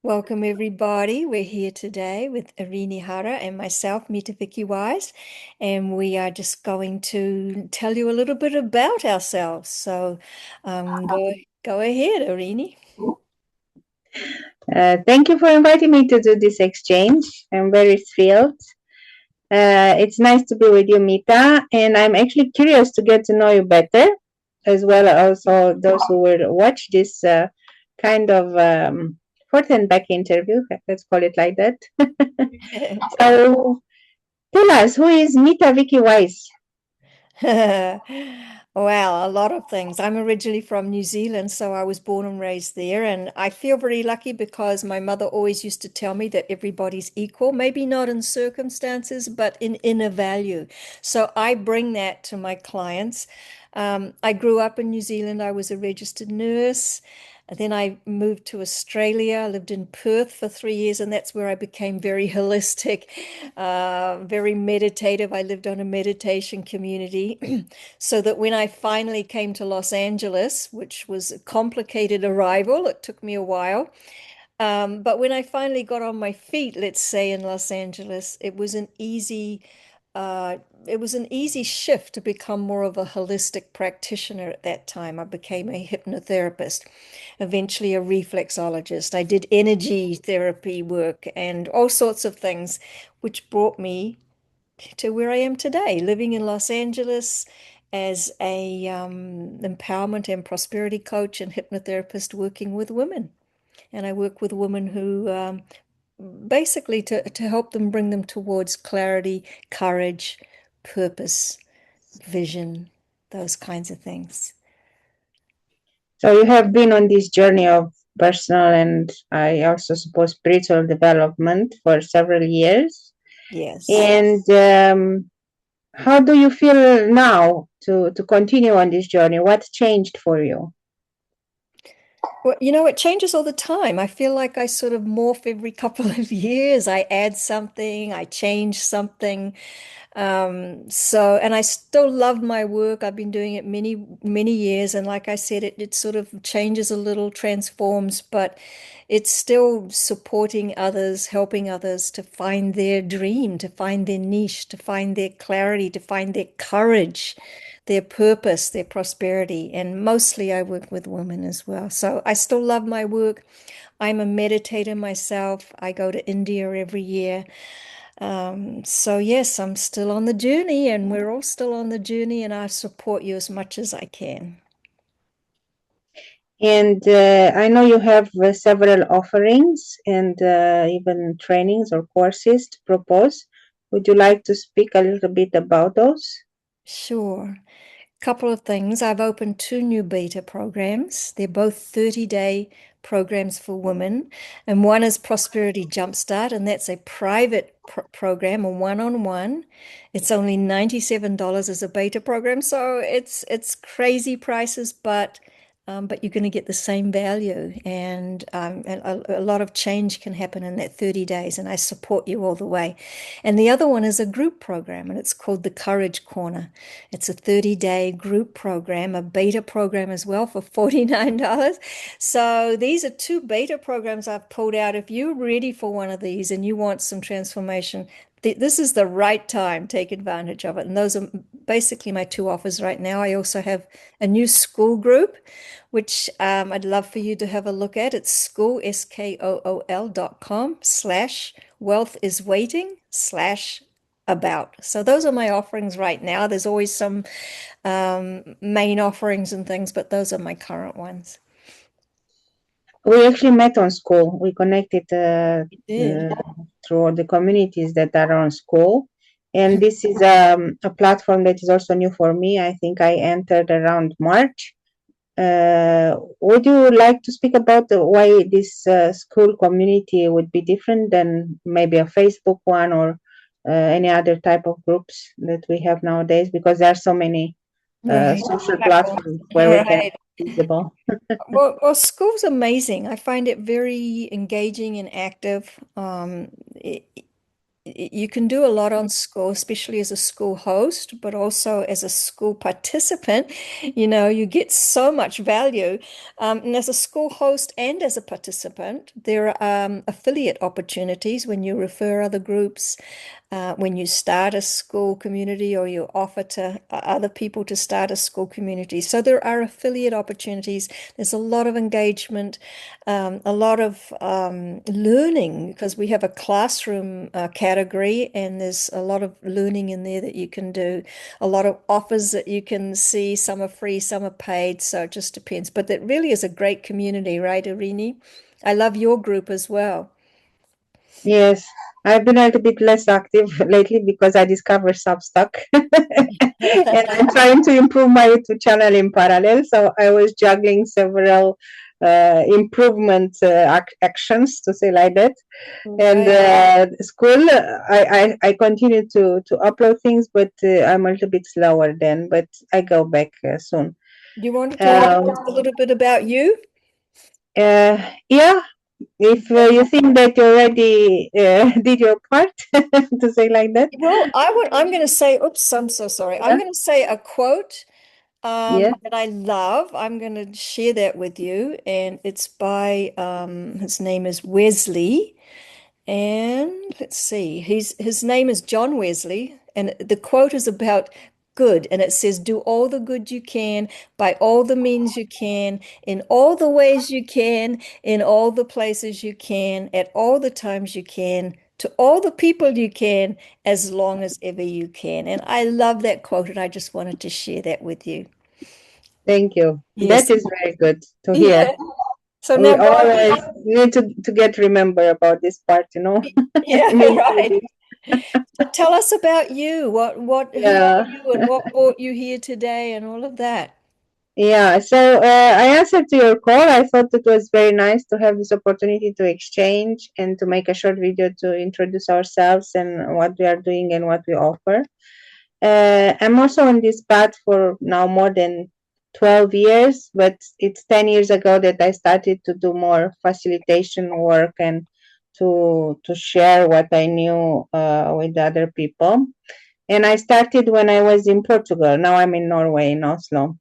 Welcome, everybody. We're here today with Irini Hara and myself, Mitta Vicky Wise, and we are just going to tell you a little bit about ourselves. So, go ahead, Irini. Thank you for inviting me to do this exchange. I'm very thrilled. It's nice to be with you, Mita, and I'm actually curious to get to know you better, as well as also those who will watch this kind of forth and back interview. Let's call it like that. So, tell us, who is Mita Vicky Wise? Well, a lot of things. I'm originally from New Zealand, so I was born and raised there. And I feel very lucky because my mother always used to tell me that everybody's equal, maybe not in circumstances, but in inner value. So I bring that to my clients. I grew up in New Zealand. I was a registered nurse. And then I moved to Australia. I lived in Perth for 3 years, and that's where I became very holistic, very meditative. I lived on a meditation community. So that when I finally came to Los Angeles, which was a complicated arrival, it took me a while. But when I finally got on my feet, let's say in Los Angeles, uh, it was an easy shift to become more of a holistic practitioner at that time. I became a hypnotherapist, eventually a reflexologist. I did energy therapy work and all sorts of things, which brought me to where I am today, living in Los Angeles as a empowerment and prosperity coach and hypnotherapist working with women. And I work with women who basically to help them bring them towards clarity, courage, purpose, vision, those kinds of things. So, you have been on this journey of personal and I also suppose spiritual development for several years. Yes. And how do you feel now to continue on this journey? What changed for you? Well, it changes all the time. I feel like I sort of morph every couple of years. I add something, I change something. And I still love my work. I've been doing it many, many years. And like I said, it sort of changes a little, transforms, but it's still supporting others, helping others to find their dream, to find their niche, to find their clarity, to find their courage, their purpose, their prosperity. And mostly I work with women as well. So I still love my work. I'm a meditator myself. I go to India every year. So yes, I'm still on the journey and we're all still on the journey and I support you as much as I can. And I know you have several offerings and even trainings or courses to propose. Would you like to speak a little bit about those? Sure. Couple of things. I've opened two new beta programs. They're both 30-day programs for women. And one is Prosperity Jumpstart, and that's a private program, a one-on-one. It's only $97 as a beta program. So it's crazy prices, but you're going to get the same value. And a lot of change can happen in that 30 days. And I support you all the way. And the other one is a group program, and it's called the Courage Corner. It's a 30-day group program, a beta program as well for $49. So these are two beta programs I've pulled out. If you're ready for one of these and you want some transformation, this is the right time. Take advantage of it. And those are basically my two offers right now. I also have a new school group, which I'd love for you to have a look at. It's school, SKOOL.com/wealth is waiting/about. So those are my offerings right now. There's always some main offerings and things, but those are my current ones. We actually met on school. We connected You did. through the communities that are on school. And this is a platform that is also new for me. I think I entered around March. Would you like to speak about why this school community would be different than maybe a Facebook one or any other type of groups that we have nowadays? Because there are so many Right. social Platforms. platforms where we can Right. be visible. Well, school's amazing. I find it very engaging and active. you can do a lot on school, especially as a school host, but also as a school participant. You get so much value. And as a school host and as a participant, there are affiliate opportunities when you refer other groups, when you start a school community or you offer to other people to start a school community. So there are affiliate opportunities. There's a lot of engagement, a lot of learning because we have a classroom category and there's a lot of learning in there that you can do, a lot of offers that you can see. Some are free, some are paid, so it just depends. But that really is a great community, right, Irini? I love your group as well. Yes, I've been a little bit less active lately because I discovered Substack and I'm trying to improve my YouTube channel in parallel. So I was juggling several improvement actions, to say like that. And Right. school, I continue to upload things, but I'm a little bit slower then, but I go back soon. Do you want to tell us Um, just a little bit about you? yeah, if you think that you already did your part, to say like that. Well, I'm going to say, oops, I'm so sorry. I'm Yeah, going to say a quote yeah. that I love. I'm going to share that with you, and it's by his name is Wesley. And let's see, his name is John Wesley, and the quote is about good, and it says, "Do all the good you can, by all the means you can, in all the ways you can, in all the places you can, at all the times you can, to all the people you can, as long as ever you can." And I love that quote, and I just wanted to share that with you. Thank you. That Yes. is very good to hear. Yeah. So We now go ahead. always need to get remember about this part, you know. Yeah, Me right. too. So tell us about you. Who are Yeah. you and what brought you here today and all of that? Yeah, so I answered to your call. I thought it was very nice to have this opportunity to exchange and to make a short video to introduce ourselves and what we are doing and what we offer. I'm also on this path for now more than 12 years, but it's 10 years ago that I started to do more facilitation work and to share what I knew with other people. And I started when I was in Portugal. Now I'm in Norway, in Oslo.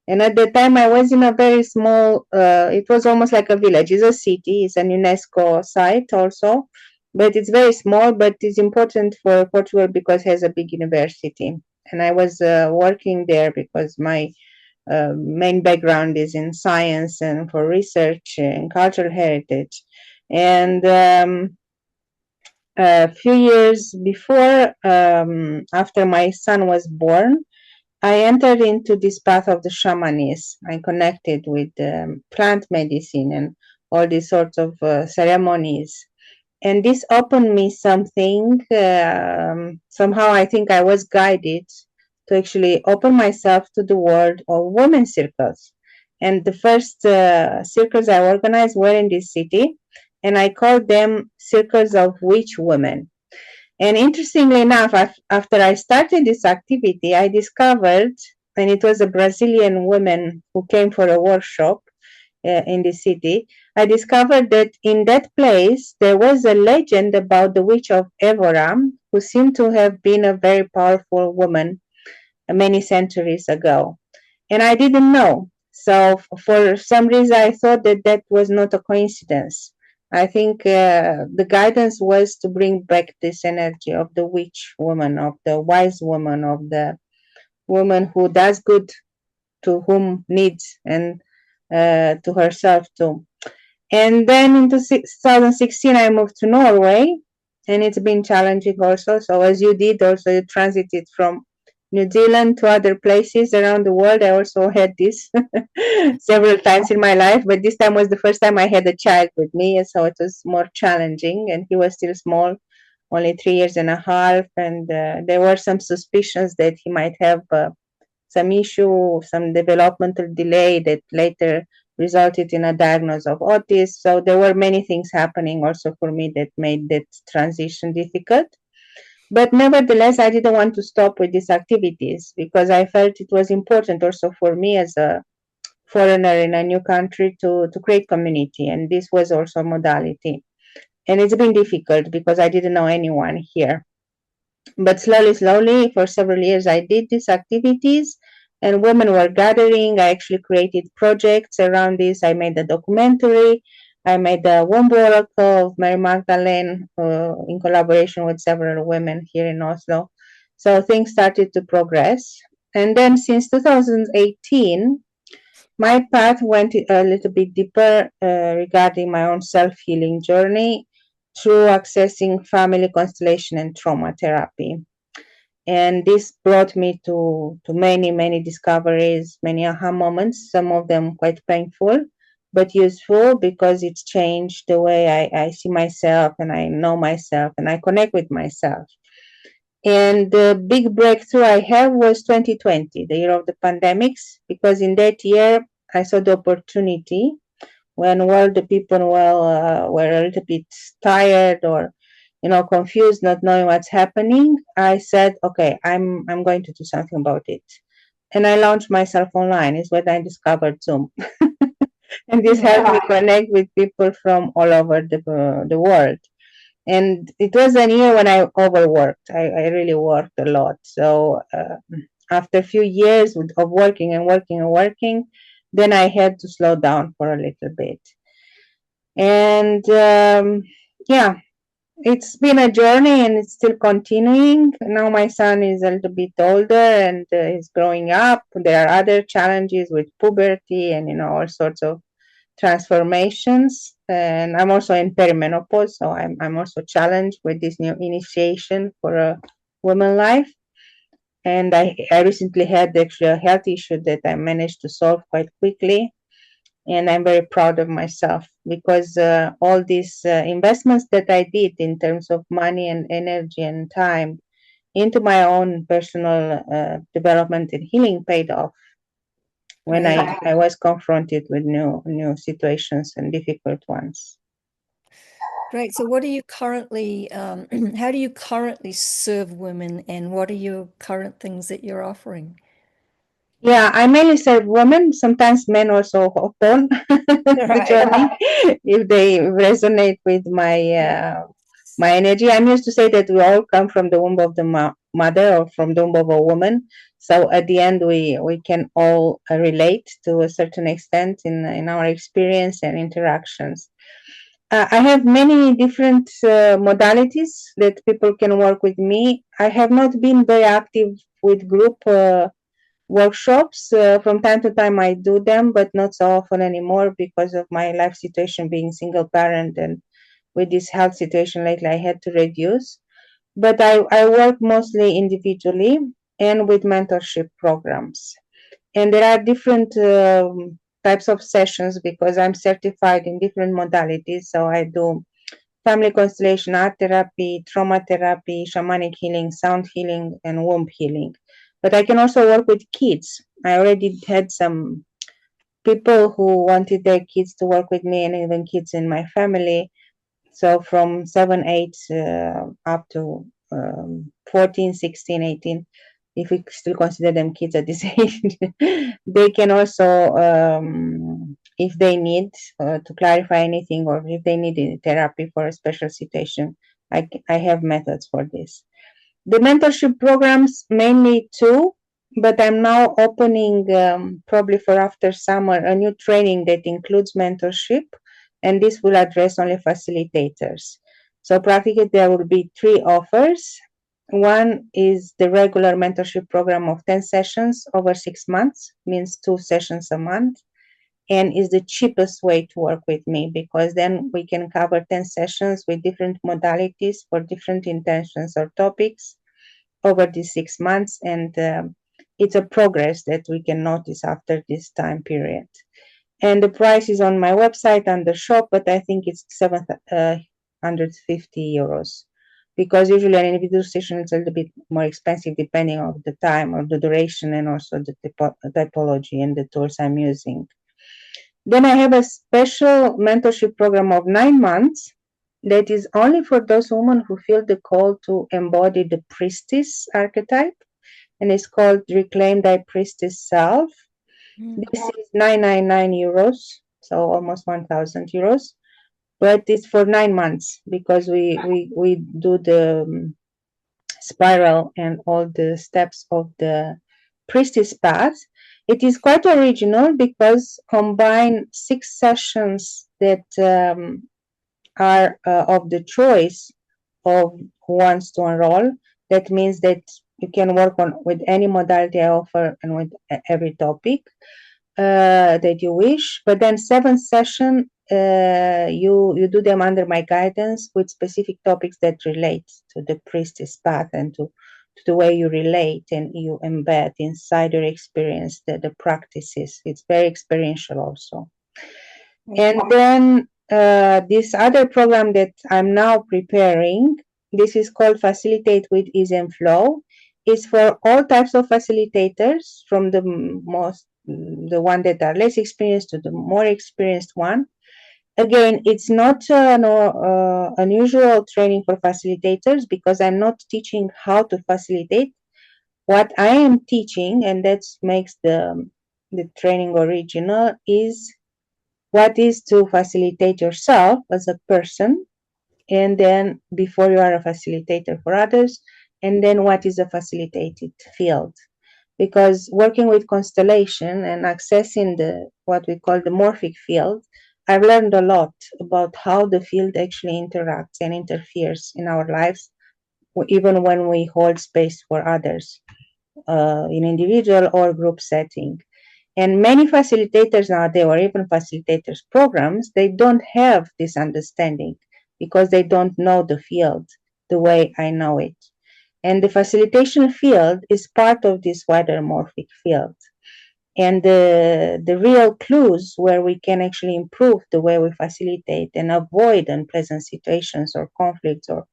And at the time, I was in a very small, it was almost like a village. It's a city, it's an UNESCO site also, but it's very small, but it's important for Portugal because it has a big university. And I was working there because my main background is in science and for research and cultural heritage. And a few years before, after my son was born, I entered into this path of the shamanism. I connected with plant medicine and all these sorts of ceremonies. And this opened me something. Somehow, I think I was guided to actually open myself to the world of women's circles. And the first circles I organized were in this city, and I called them circles of witch women. And interestingly enough, after I started this activity, I discovered, and it was a Brazilian woman who came for a workshop in the city, I discovered that in that place there was a legend about the witch of Evora, who seemed to have been a very powerful woman many centuries ago. And I didn't know. So for some reason, I thought that that was not a coincidence. I think the guidance was to bring back this energy of the witch woman, of the wise woman, of the woman who does good to whom needs and to herself too. And then into 2016, I moved to Norway, and it's been challenging also. So as you did, also you transited from New Zealand to other places around the world. I also had this several times in my life, but this time was the first time I had a child with me, and so it was more challenging. And he was still small, only 3 years and a half, and there were some suspicions that he might have some issue, some developmental delay that later resulted in a diagnosis of autism. So there were many things happening also for me that made that transition difficult. But nevertheless, I didn't want to stop with these activities because I felt it was important also for me as a foreigner in a new country to create community. And this was also a modality. And it's been difficult because I didn't know anyone here. But slowly, for several years, I did these activities and women were gathering. I actually created projects around this. I made a documentary. I made a womb oracle of Mary Magdalene in collaboration with several women here in Oslo. So things started to progress. And then since 2018, my path went a little bit deeper regarding my own self healing journey through accessing family constellation and trauma therapy. And this brought me to many discoveries, many aha moments, some of them quite painful, but useful because it's changed the way I see myself and I know myself and I connect with myself. And the big breakthrough I have was 2020, the year of the pandemics, because in that year I saw the opportunity when all the people were a little bit tired or confused, not knowing what's happening. I said, okay, I'm going to do something about it. And I launched myself online. Is when I discovered Zoom. And this helped me connect with people from all over the world. And it was a year when I overworked. I really worked a lot. So after a few years of working and working and working, then I had to slow down for a little bit. And yeah, it's been a journey and it's still continuing. Now my son is a little bit older and he's growing up. There are other challenges with puberty and all sorts of transformations. And I'm also in perimenopause, so I'm also challenged with this new initiation for a woman life. And I recently had actually a health issue that I managed to solve quite quickly. And I'm very proud of myself because all these investments that I did in terms of money and energy and time into my own personal development and healing paid off when I was confronted with new situations and difficult ones. Great. So what are you currently, how do you currently serve women and what are your current things that you're offering? Yeah, I mainly serve women. Sometimes men also hop on the journey if they resonate with my energy. I'm used to say that we all come from the womb of the mother or from the womb of a woman. So at the end, we can all relate to a certain extent in our experience and interactions. I have many different modalities that people can work with me. I have not been very active with group workshops. From time to time, I do them, but not so often anymore because of my life situation being single parent and with this health situation lately, I had to reduce. But I work mostly individually and with mentorship programs. And there are different types of sessions because I'm certified in different modalities. So I do family constellation, art therapy, trauma therapy, shamanic healing, sound healing, and womb healing. But I can also work with kids. I already had some people who wanted their kids to work with me and even kids in my family. So from 7, 8 up to 14, 16, 18, if we still consider them kids at this age, they can also, if they need to clarify anything or if they need therapy for a special situation, I have methods for this. The mentorship programs mainly two, but I'm now opening probably for after summer a new training that includes mentorship, and this will address only facilitators. So practically there will be three offers. One is the regular mentorship program of 10 sessions over 6 months, means 2 sessions a month, and is the cheapest way to work with me because then we can cover 10 sessions with different modalities for different intentions or topics over these 6 months. And it's a progress that we can notice after this time period. And the price is on my website under shop, but I think it's 750 euros because usually an individual session is a little bit more expensive depending on the time or the duration and also the typology and the tools I'm using. Then I have a special mentorship program of 9 months that is only for those women who feel the call to embody the priestess archetype, and it's called Reclaim Thy Priestess Self. This is 999 euros, so almost 1,000 euros. but it's for 9 months because we do the spiral and all the steps of the priestess path. It is quite original because combine 6 sessions that are of the choice of who wants to enroll. That means that you can work on with any modality I offer and with every topic that you wish. But then 7 session, you do them under my guidance with specific topics that relate to the priestess path and to the way you relate and you embed inside your experience the practices. It's very experiential also. And then this other program that I'm now preparing, this is called Facilitate with Ease and Flow. It's for all types of facilitators, from the one that are less experienced to the more experienced one. Again, it's not an unusual training for facilitators because I'm not teaching how to facilitate. What I am teaching, and that makes the training original, is what is to facilitate yourself as a person, and then before you are a facilitator for others, and then what is a facilitated field. Because working with constellation and accessing the what we call the morphic field, I've learned a lot about how the field actually interacts and interferes in our lives, even when we hold space for others in individual or group setting. And many facilitators nowadays, or even facilitators programs, they don't have this understanding because they don't know the field the way I know it. And the facilitation field is part of this wider morphic field. And the real clues where we can actually improve the way we facilitate and avoid unpleasant situations or conflicts or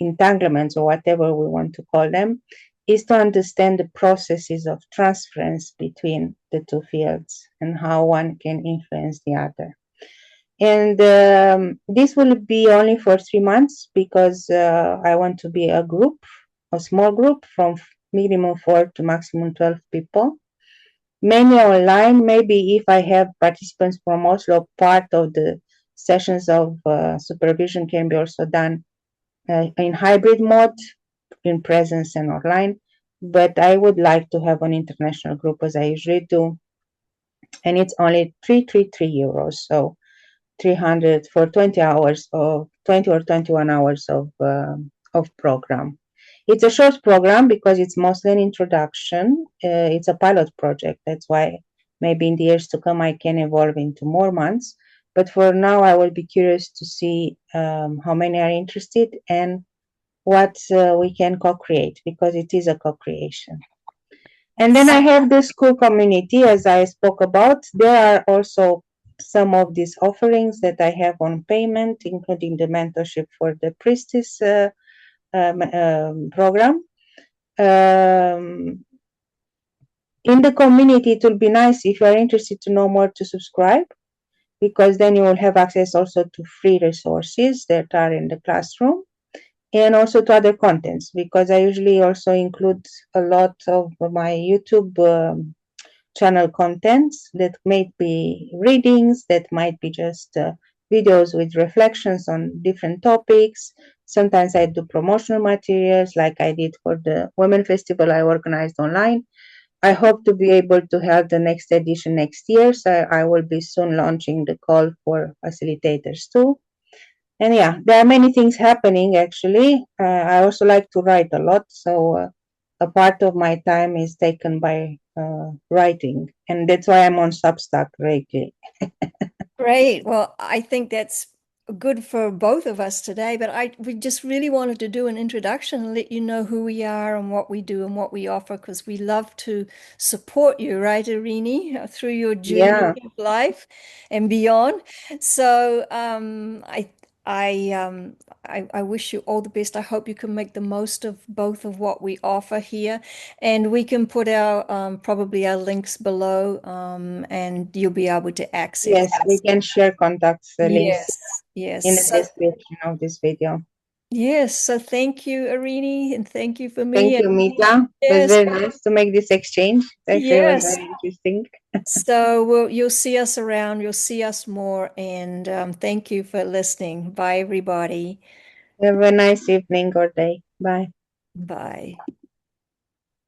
entanglements or whatever we want to call them, is to understand the processes of transference between the two fields and how one can influence the other. And this will be only for 3 months because I want to be a group, a small group from minimum 4 to maximum 12 people. Many online, maybe if I have participants from Oslo, part of the sessions of supervision can be also done in hybrid mode, in presence and online. But I would like to have an international group as I usually do. And it's only 333 euros. So 300 for 20 hours of 20 or 21 hours of program. It's a short program because it's mostly an introduction. It's a pilot project. That's why maybe in the years to come I can evolve into more months. But for now, I will be curious to see how many are interested and what we can co-create, because it is a co-creation. And then I have the school community, as I spoke about. There are also some of these offerings that I have on payment, including the mentorship for the priestess program. In the community, it will be nice if you are interested to know more to subscribe, because then you will have access also to free resources that are in the classroom and also to other contents, because I usually also include a lot of my YouTube channel contents that might be readings, that might be just videos with reflections on different topics. Sometimes I do promotional materials like I did for the Women Festival I organized online. I hope to be able to have the next edition next year, so I will be soon launching the call for facilitators too. And yeah, there are many things happening actually. I also like to write a lot, so a part of my time is taken by writing, and that's why I'm on Substack regularly. Great. Well, I think that's good for both of us today, but we just really wanted to do an introduction and let you know who we are and what we do and what we offer, because we love to support you, right, Irini, through your journey Yeah, of life and beyond. So I wish you all the best. I hope you can make the most of both of what we offer here, and we can put our probably our links below, and you'll be able to access yes, we this. can share contacts links Yes, in the yes. description of this video. Yes. So thank you, Irini, and thank you for me. Thank And you, Mita. It was yes, very nice to make this exchange. It actually was yes. very interesting. So you'll see us around. You'll see us more. And thank you for listening. Bye, everybody. Have a nice evening or day. Bye. Bye.